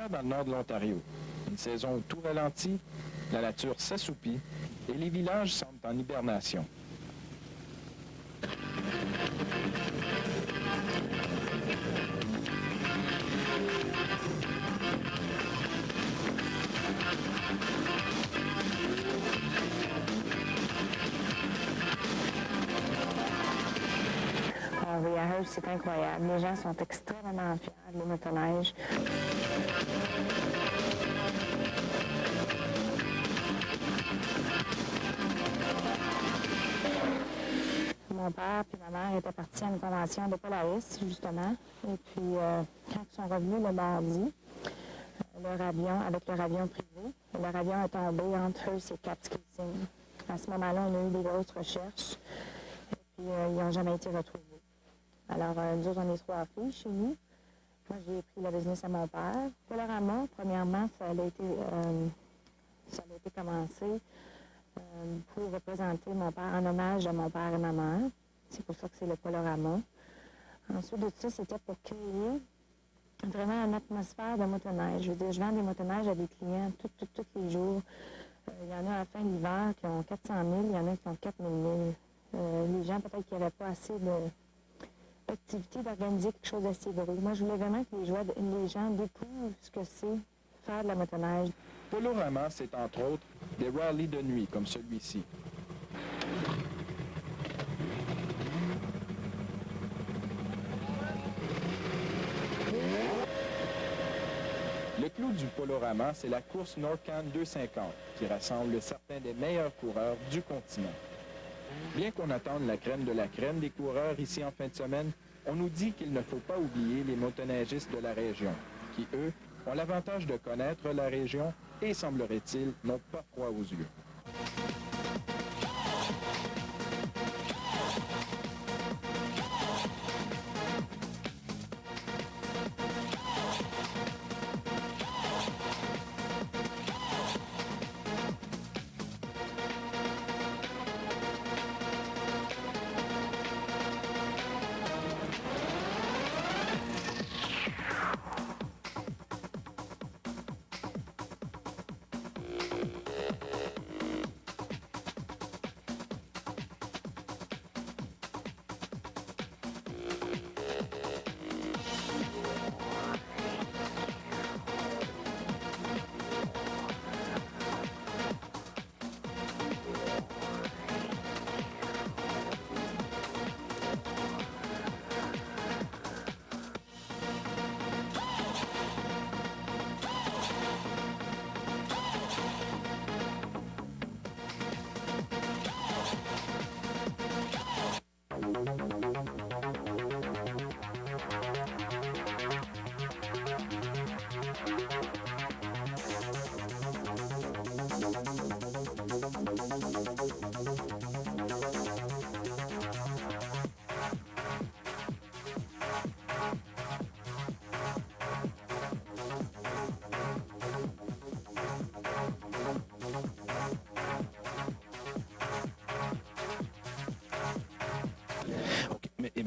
l'hiver dans le nord de l'Ontario. Une saison où tout ralentit, la nature s'assoupit et les villages semblent en hibernation. Riahurst, c'est incroyable. Les gens sont extrêmement fiers de les motoneiges. Mon père et ma mère étaient partis à une convention de Polaris, justement. Et puis, quand ils sont revenus le mardi, avec leur avion privé, leur avion est tombé entre Hearst et Kapuskasing. À ce moment-là, on a eu des grosses recherches. Et puis, ils n'ont jamais été retrouvés. Alors, nous autres, on est 3 filles chez nous. Moi, j'ai pris le business à mon père. Polorama, premièrement, ça a été commencé pour représenter mon père en hommage à mon père et ma mère. C'est pour ça que c'est le Polorama. Ensuite de ça, c'était pour créer vraiment une atmosphère de motoneige. Je veux dire, je vends des motoneiges à des clients tous les jours. Il y en a à la fin de l'hiver qui ont 400 000, il y en a qui ont 4 000. Les gens, peut-être qu'ils n'avaient pas assez d'activité d'organiser quelque chose d'assez gros. Moi, je voulais vraiment que les gens découvrent ce que c'est faire de la motoneige. Polorama, c'est entre autres des rallyes de nuit comme celui-ci. Le clou du Polorama, c'est la course NorCan 250, qui rassemble certains des meilleurs coureurs du continent. Bien qu'on attende la crème de la crème des coureurs ici en fin de semaine, on nous dit qu'il ne faut pas oublier les motoneigistes de la région, qui, eux, ont l'avantage de connaître la région et, semblerait-il, n'ont pas froid aux yeux.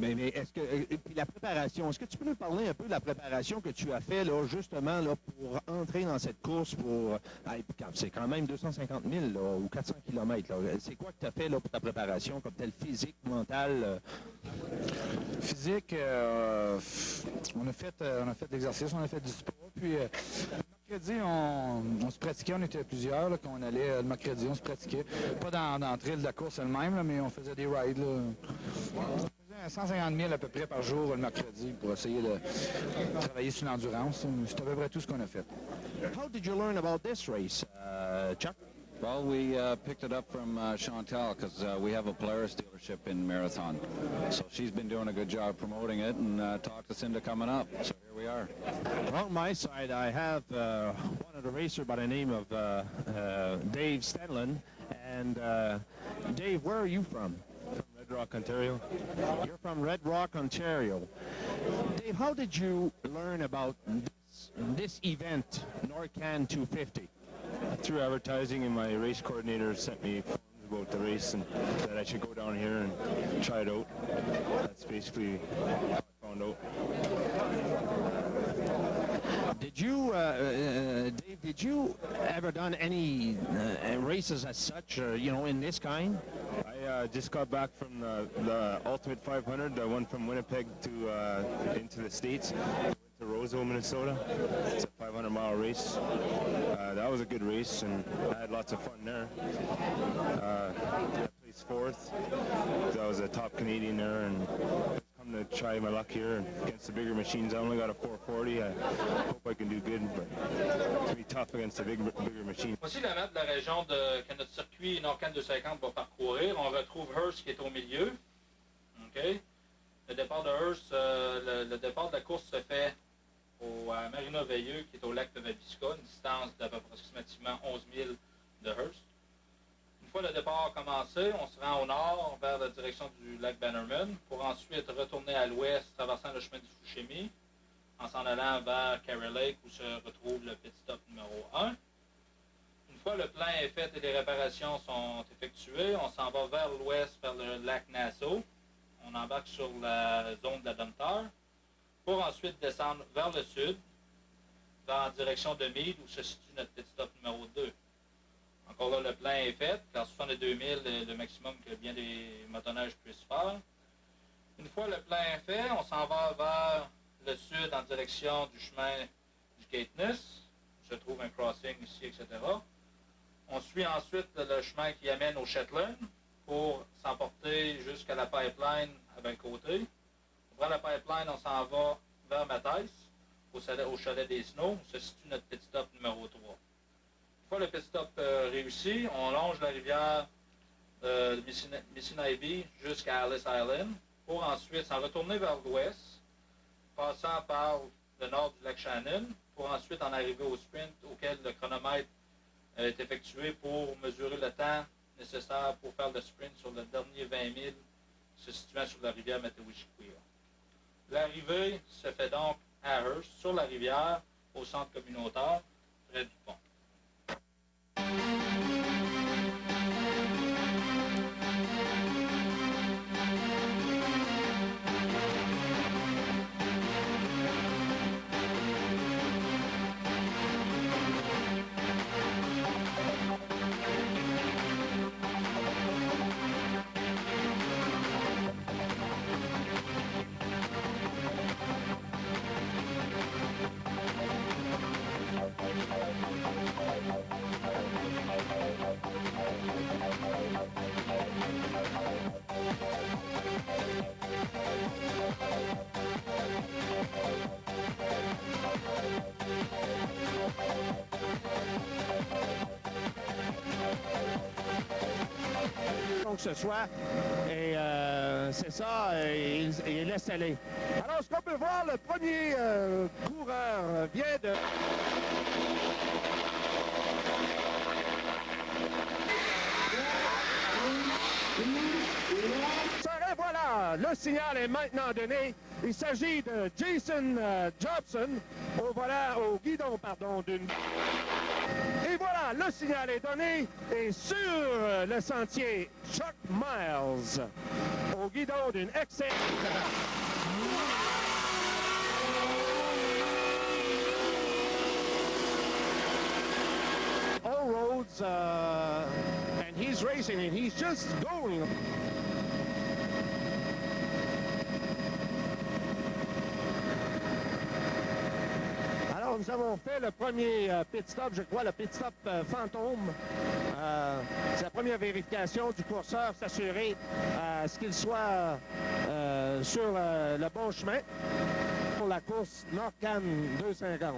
Mais est-ce que puis la préparation, est-ce que tu peux nous parler un peu de la préparation que tu as fait là, justement là, pour entrer dans cette course pour c'est quand même 250 000 là, ou 400 km. C'est quoi que tu as fait là, pour ta préparation, comme tel physique, mental? Physique, on a fait de l'exercice, on a fait du sport, puis mercredi, on se pratiquait, on était plusieurs, là, quand on allait le mercredi, on se pratiquait. Pas dans le trail de la course elle-même, là, mais on faisait des rides. Là. On faisait 150 000 à peu près par jour le mercredi pour essayer de travailler sur l'endurance. C'est à peu près tout ce qu'on a fait. How did you learn about this race, Chuck? Well, we picked it up from Chantal because we have a Polaris dealership in Marathon. So she's been doing a good job promoting it and talked us into coming up. So here we are. Well, on my side, I have one of the racer by the name of Dave Stenlin. And Dave, where are you from? From Red Rock, Ontario. You're from Red Rock, Ontario. Dave, how did you learn about this event, NorCan 250? Through advertising, and my race coordinator sent me forms about the race and that I should go down here and try it out. That's basically how I found out. Did you, Dave, did you ever done any races as such, in this kind? I just got back from the Ultimate 500, the one from Winnipeg to into the States. Went to Roseville, Minnesota. It's a 500-mile race. That was a good race, and I had lots of fun there. I placed fourth. I was a top Canadian there, and come to try my luck here against the bigger machines. I only got a 440. I hope I can do good, but it's going to be tough against the bigger machines. Voici la map de la région que notre circuit Nord-Can 250 va parcourir. On retrouve Hearst qui est au milieu. Okay. Le départ de Hearst, le départ de la course se fait à Marina Veilleux, qui est au lac de Wabasca, une distance d'approximativement 11 000 de Hearst. Une fois le départ commencé, on se rend au nord vers la direction du lac Bannerman pour ensuite retourner à l'ouest traversant le chemin du Fushimi en s'en allant vers Carey Lake où se retrouve le pit stop numéro 1. Une fois le plein est fait et les réparations sont effectuées, on s'en va vers l'ouest vers le lac Nassau. On embarque sur la zone de la Domtar pour ensuite descendre vers le sud en direction de Meade où se situe notre pit stop numéro 2. Encore là, le plein est fait, car 62 000 est le maximum que bien des motoneiges puissent faire. Une fois le plein est fait, on s'en va vers le sud en direction du chemin du Caithness, où se trouve un crossing ici, etc. On suit ensuite le chemin qui amène au Shetland pour s'emporter jusqu'à la pipeline à un côté. Après la pipeline, on s'en va vers Matthijs, au chalet des Snows, où se situe notre pit stop numéro 3. Une fois le pit stop réussi, on longe la rivière Mississauga jusqu'à Alice Island pour ensuite s'en retourner vers l'ouest, passant par le nord du lac Shannon, pour ensuite en arriver au sprint auquel le chronomètre est effectué pour mesurer le temps nécessaire pour faire le sprint sur le dernier 20 000 se situant sur la rivière Mattawachiquia. L'arrivée se fait donc à Hearst, sur la rivière, au centre communautaire, près du pont. Que ce soit, et c'est ça, il laisse aller. Alors, ce qu'on peut voir, le premier coureur vient de... Et voilà, le signal est maintenant donné. Il s'agit de Jason Jobson au guidon, d'une... Et voilà, le signal est donné et sur le sentier Chuck Miles au guidon d'une excellente... All roads, and he's racing and he's just going. Nous avons fait le premier pit stop, je crois, le pit stop fantôme. C'est la première vérification du courseur, s'assurer ce qu'il soit sur le bon chemin pour la course Nord-Can 250.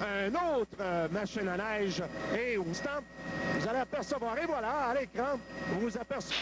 Un autre machine à neige et au stand, vous allez apercevoir, et voilà, à l'écran, vous apercevez...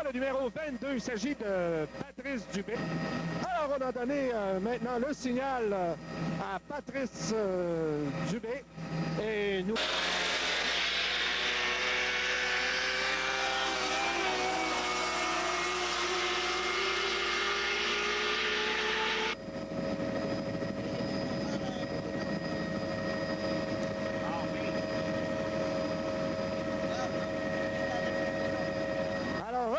le numéro 22, il s'agit de Patrice Dubé. Alors, on a donné maintenant le signal à Patrice Dubé. Et nous...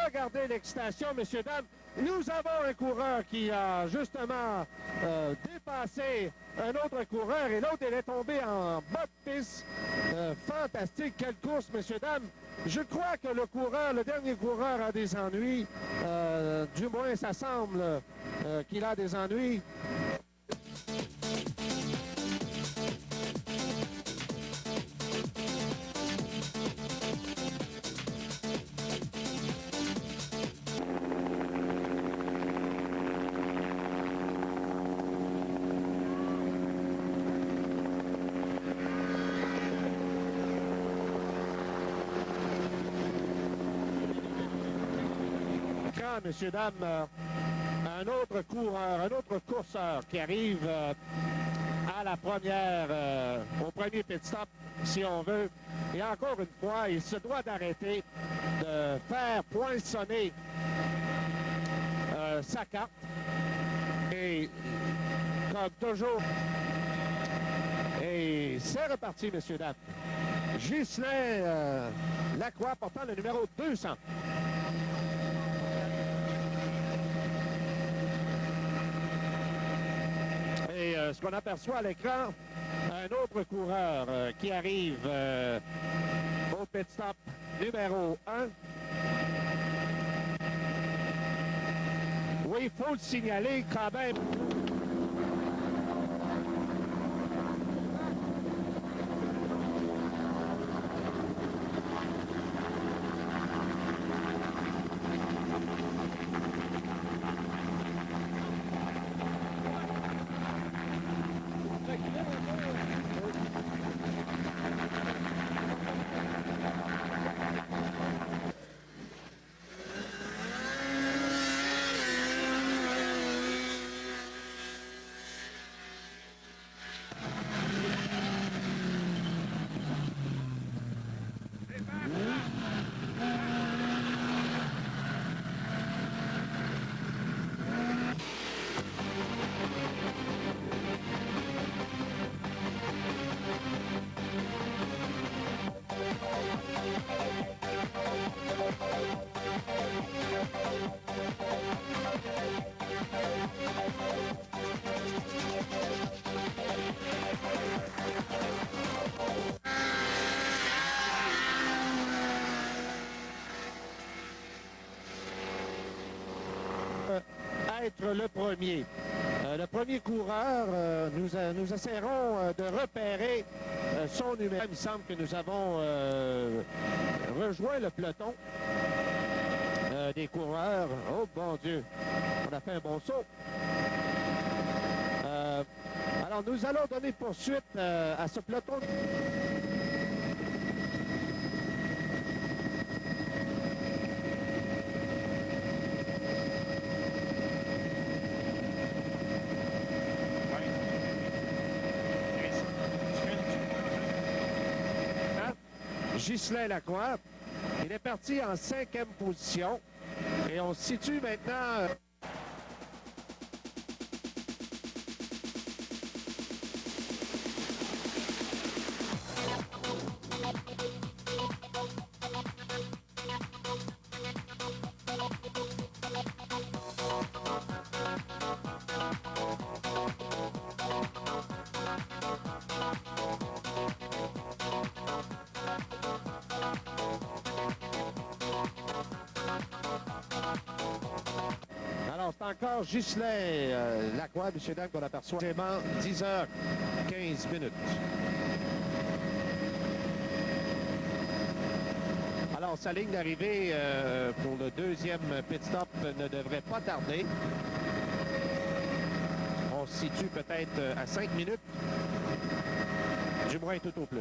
Regardez l'excitation, messieurs, dames. Nous avons un coureur qui a justement dépassé un autre coureur et l'autre, il est tombé en bas de piste. Fantastique. Quelle course, messieurs, dames. Je crois que le dernier coureur a des ennuis. Du moins, ça semble qu'il a des ennuis. Messieurs, dames, un autre coureur, un autre courseur qui arrive à la première, au premier pit stop, si on veut. Et encore une fois, il se doit d'arrêter, de faire poinçonner sa carte. Et comme toujours, et c'est reparti, messieurs, dames. Ghislain Lacroix portant le numéro 200. Et ce qu'on aperçoit à l'écran, un autre coureur qui arrive au pit stop numéro 1. Oui, il faut le signaler quand même. Être le premier. Le premier coureur, nous essaierons de repérer son numéro. Il me semble que nous avons rejoint le peloton des coureurs. Oh bon Dieu, on a fait un bon saut. Alors nous allons donner poursuite à ce peloton. Ghislain Lacroix, il est parti en 5e position et on se situe maintenant... Encore Ghislain Lacroix, messieurs, dames, qu'on aperçoit vraiment 10h15 minutes. Alors, sa ligne d'arrivée pour le deuxième pit stop ne devrait pas tarder. On se situe peut-être à 5 minutes, du moins tout au plus.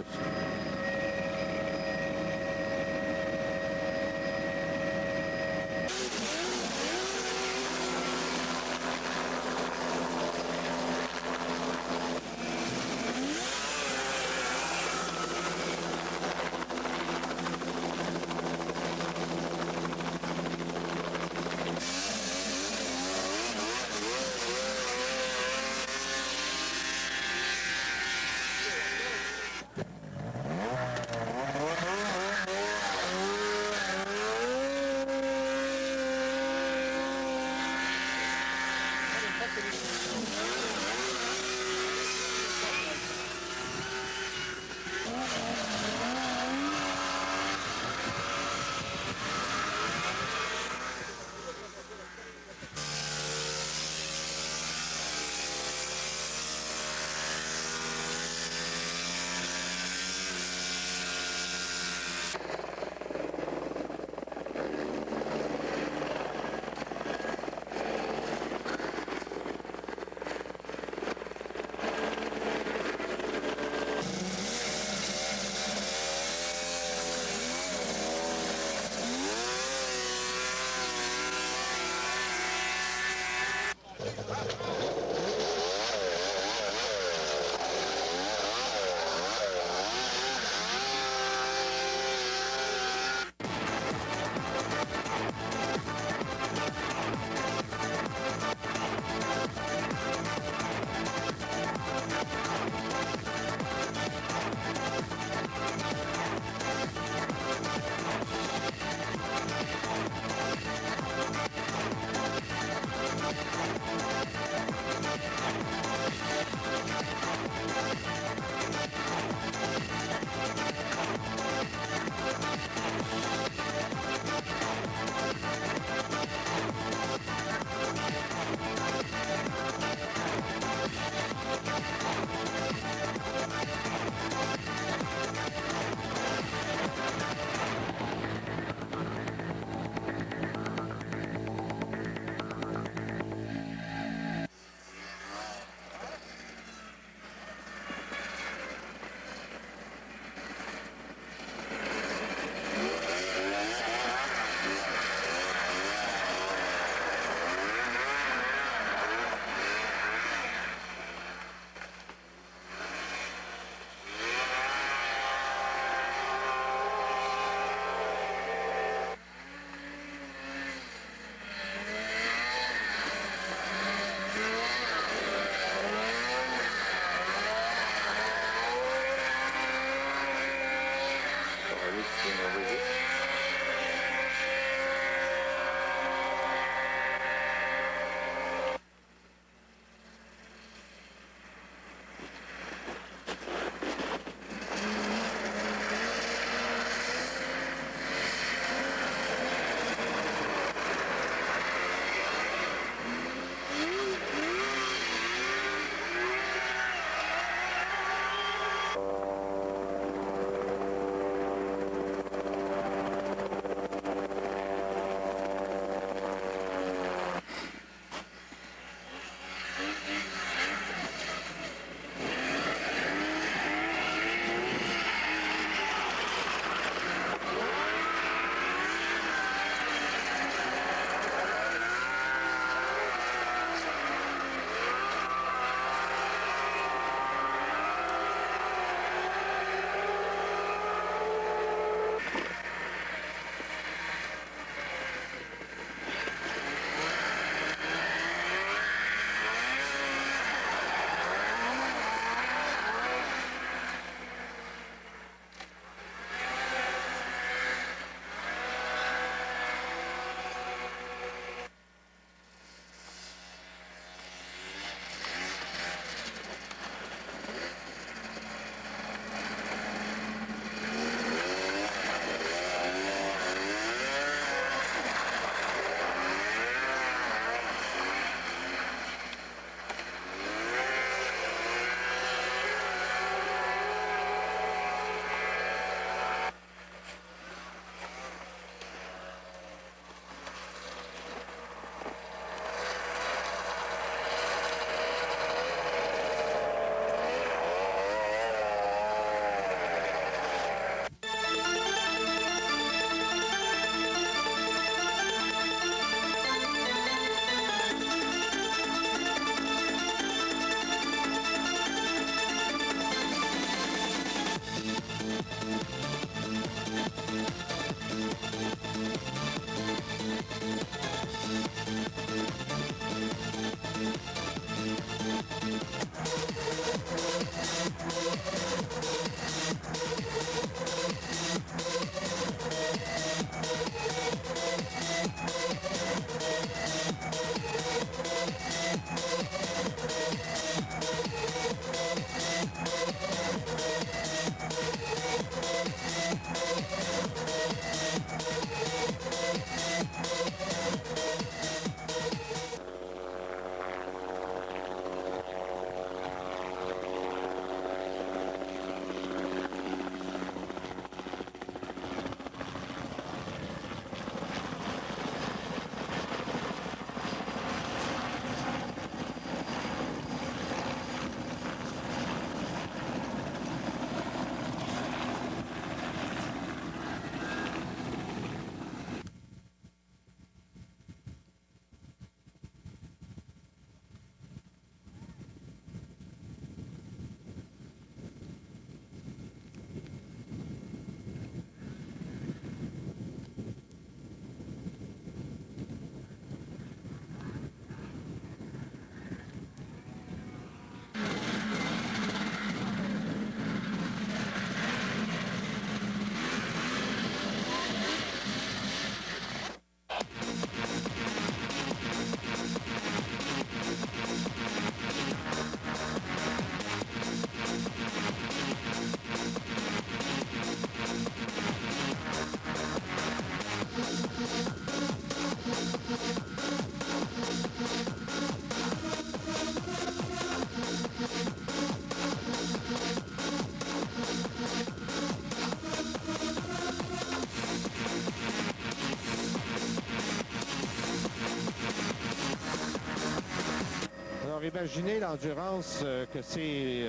imaginez l'endurance que ces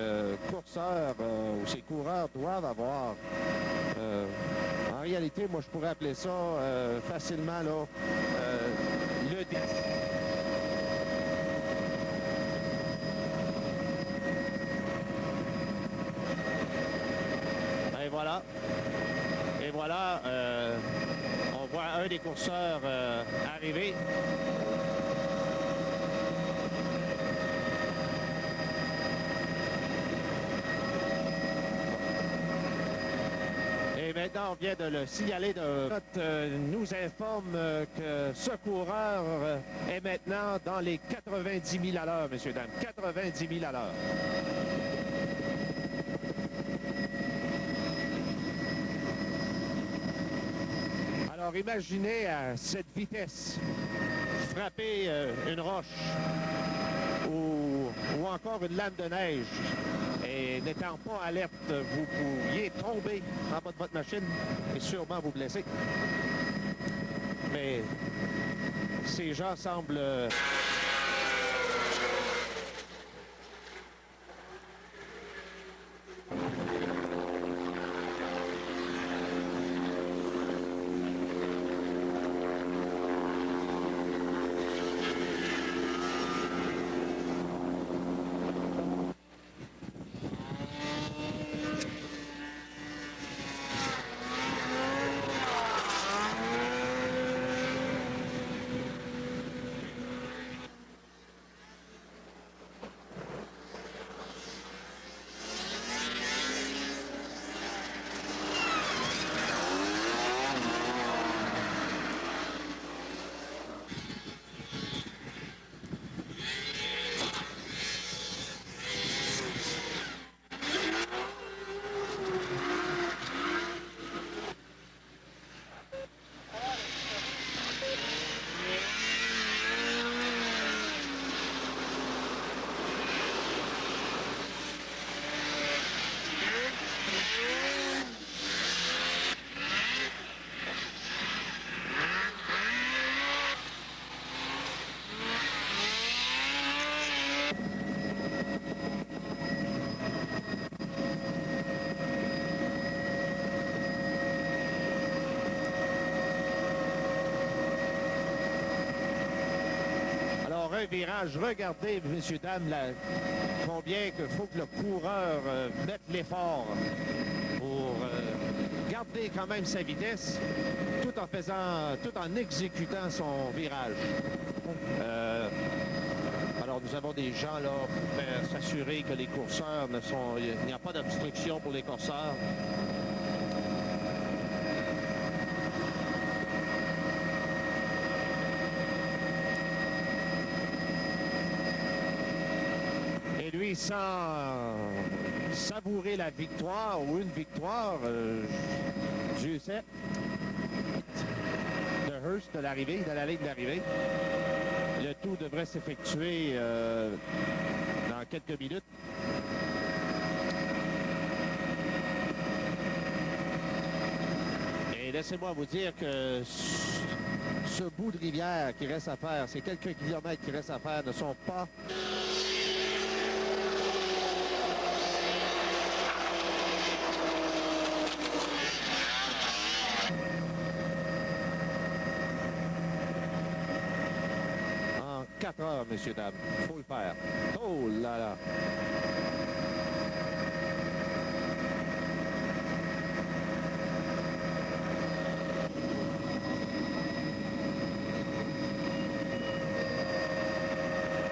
courseurs ou ces coureurs doivent avoir. En réalité, moi, je pourrais appeler ça facilement là, le défi. Et voilà. Et voilà, on voit un des courseurs arriver. Et maintenant, on vient de le signaler. Nous informe que ce coureur est maintenant dans les 90 000 à l'heure, messieurs, dames. 90 000 à l'heure. Alors, imaginez à cette vitesse frapper une roche ou encore une lame de neige. Et n'étant pas alerte, vous pourriez tomber en bas de votre machine et sûrement vous blesser. Mais ces gens semblent... Un virage, regardez, messieurs, dames, combien il faut que le coureur mette l'effort pour garder quand même sa vitesse tout en exécutant son virage. Alors, nous avons des gens là pour s'assurer que les courseurs il n'y a pas d'obstruction pour les courseurs. Lui, sans savourer la victoire ou une victoire, Dieu sait, de Hurst, de l'arrivée, de la ligne d'arrivée. Le tout devrait s'effectuer dans quelques minutes. Et laissez-moi vous dire que ce bout de rivière qui reste à faire, ces quelques kilomètres qui restent à faire ne sont pas... En 4 heures, messieurs, dames. Il faut le faire. Oh là là!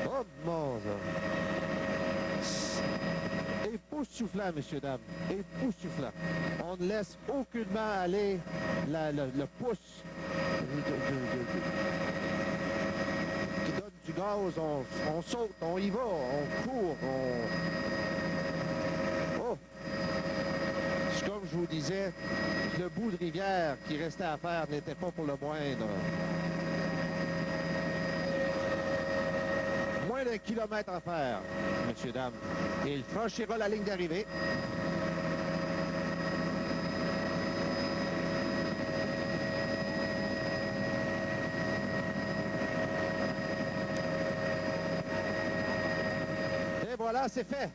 Oh mon Dieu! Époustouflant, messieurs, dames. Époustouflant. On ne laisse aucunement aller le pouce qui donne du gaz. On saute, on y va, on court, Oh! C'est comme je vous disais, le bout de rivière qui restait à faire n'était pas pour le moindre. Moins d'1 kilomètre à faire, messieurs, dames. Et il franchira la ligne d'arrivée. voilà, c'est fait.